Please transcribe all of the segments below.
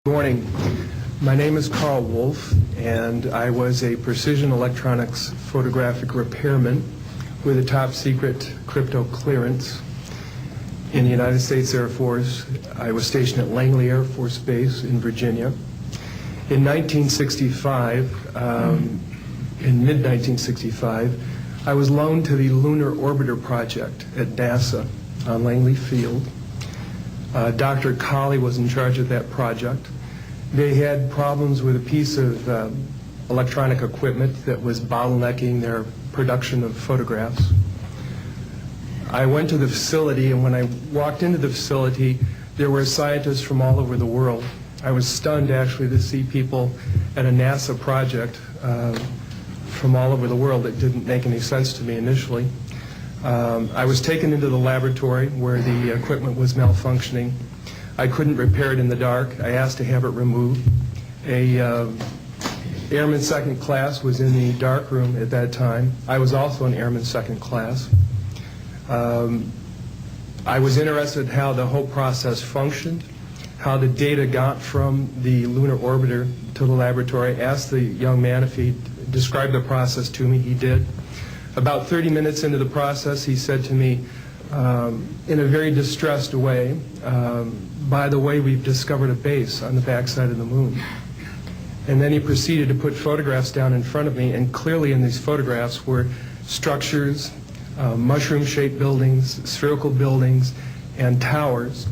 Good morning. My name is Karl Wolf, and I was a precision electronics photographic repairman with a top secret crypto clearance in the United States Air Force. I was stationed at Langley Air Force Base in Virginia. In 1965, in mid-1965, I was loaned to the Lunar Orbiter Project at NASA on Langley Field. Dr. Karl was in charge of that project. They had problems with a piece of electronic equipment that was bottlenecking their production of photographs. I went to the facility, and when I walked into the facility, there were scientists from all over the world. I was stunned, actually, to see people at a NASA project from all over the world. It didn't make any sense to me initially. I was taken into the laboratory where the equipment was malfunctioning. I couldn't repair it in the dark. I asked to have it removed. A airman second class was in the dark room at that time. I was also an airman second class. I was interested in how the whole process functioned, how the data got from the lunar orbiter to the laboratory. I asked the young man if he described the process to me. He did. About 30 minutes into the process, he said to me, in a very distressed way, by the way, we've discovered a base on the backside of the moon. And then he proceeded to put photographs down in front of me, and clearly in these photographs were structures, mushroom-shaped buildings, spherical buildings, and towers.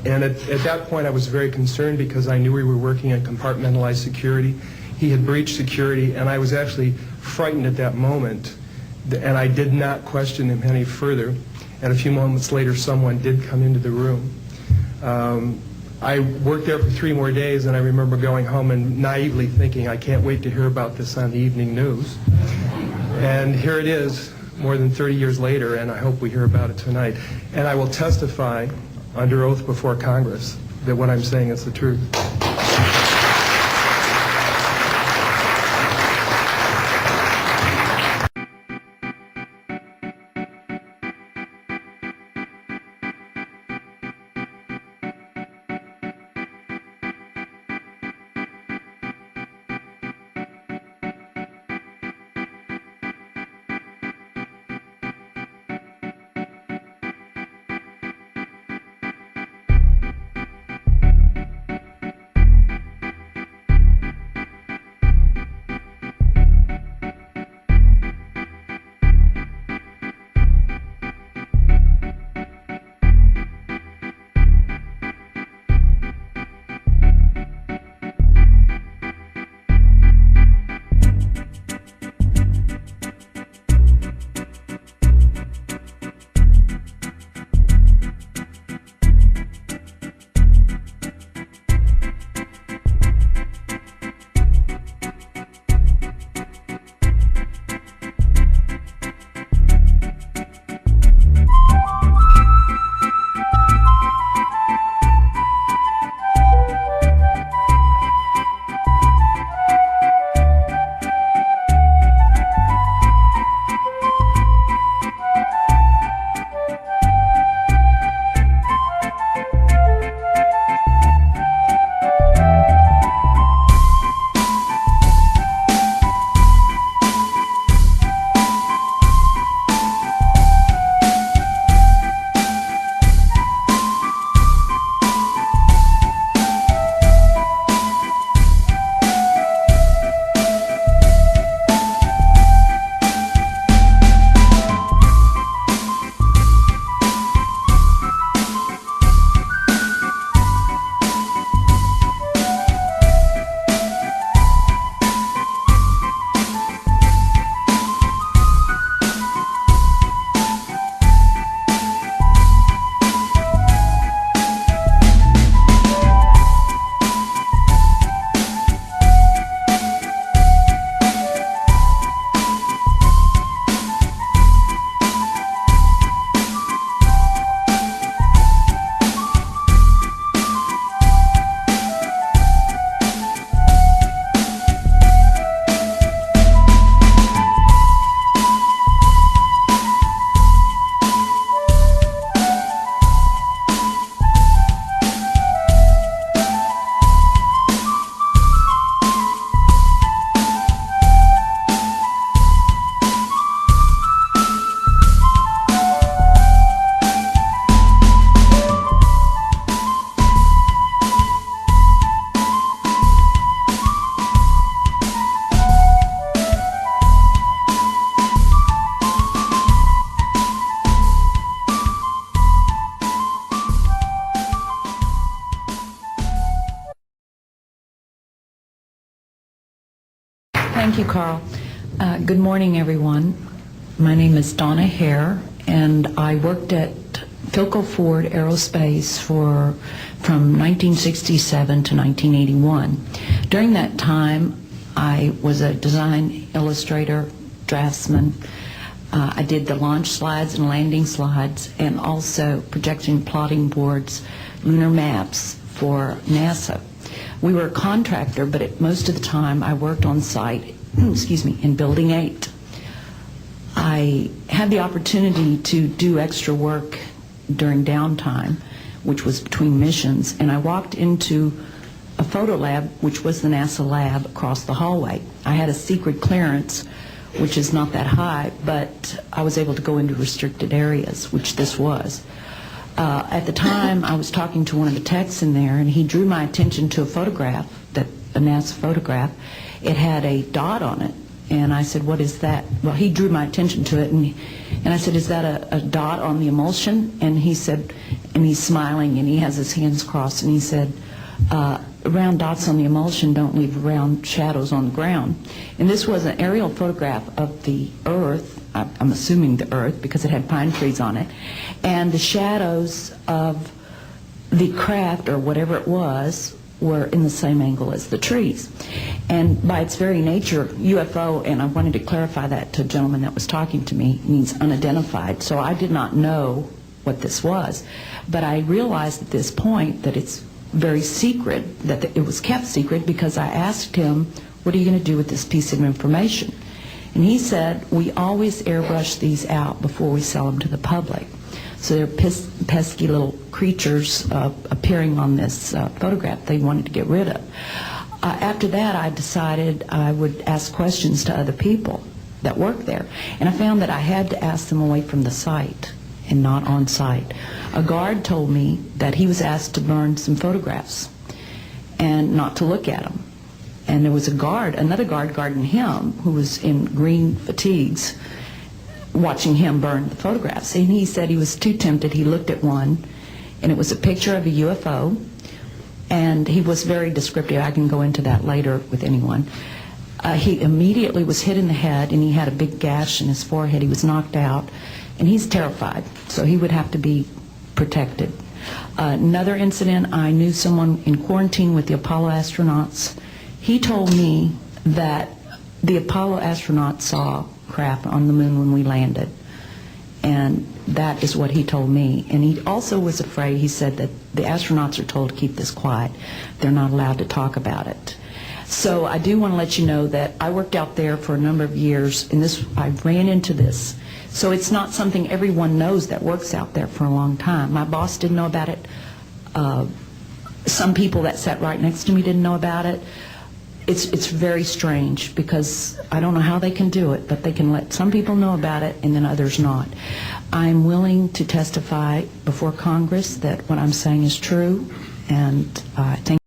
And at that point, I was very concerned because I knew we were working on compartmentalized security. He had breached security, and I was actually frightened at that moment. And I did not question him any further. And a few moments later, someone did come into the room. I worked there for 3 more days, and I remember going home and naively thinking, I can't wait to hear about this on the evening news. And here it is, more than 30 years later, and I hope we hear about it tonight. And I will testify under oath before Congress that what I'm saying is the truth. Thank you, Karl. Good morning, everyone. My name is Donna Hare, and I worked at Philco Ford Aerospace from 1967 to 1981. During that time, I was a design illustrator, draftsman. I did the launch slides and landing slides, and also projection plotting boards, lunar maps for NASA. We were a contractor, but most of the time I worked on site, in Building 8. I had the opportunity to do extra work during downtime, which was between missions, and I walked into a photo lab, which was the NASA lab across the hallway. I had a secret clearance, which is not that high, but I was able to go into restricted areas, which this was. At the time, I was talking to one of the techs in there, and he drew my attention to a photograph, a NASA photograph. It had a dot on it, and I said, "What is that?" Well, he drew my attention to it, and I said, "Is that a dot on the emulsion?" And he said, and he's smiling, and he has his hands crossed, and he said, "Round dots on the emulsion don't leave round shadows on the ground." And this was an aerial photograph of the Earth, I'm assuming the Earth, because it had pine trees on it, and the shadows of the craft, or whatever it was, were in the same angle as the trees. And by its very nature, UFO, and I wanted to clarify that to a gentleman that was talking to me, means unidentified. So I did not know what this was. But I realized at this point that it's very secret, that it was kept secret, because I asked him, "What are you going to do with this piece of information?" And he said, "We always airbrush these out before we sell them to the public." So they're pesky little creatures appearing on this photograph they wanted to get rid of. After that, I decided I would ask questions to other people that work there. And I found that I had to ask them away from the site and not on site. A guard told me that he was asked to burn some photographs and not to look at them. And there was another guard guarding him, who was in green fatigues, watching him burn the photographs. And he said he was too tempted. He looked at one, and it was a picture of a UFO, and he was very descriptive. I can go into that later with anyone. He immediately was hit in the head, and he had a big gash in his forehead. He was knocked out, and he's terrified, so he would have to be protected. Another incident, I knew someone in quarantine with the Apollo astronauts. He told me that the Apollo astronauts saw craft on the moon when we landed, and that is what he told me. And he also was afraid. He said that the astronauts are told to keep this quiet. They're not allowed to talk about it. So I do want to let you know that I worked out there for a number of years, and I ran into this. So it's not something everyone knows that works out there for a long time. My boss didn't know about it. Some people that sat right next to me didn't know about it. It's very strange, because I don't know how they can do it, but they can let some people know about it and then others not. I'm willing to testify before Congress that what I'm saying is true, and I thank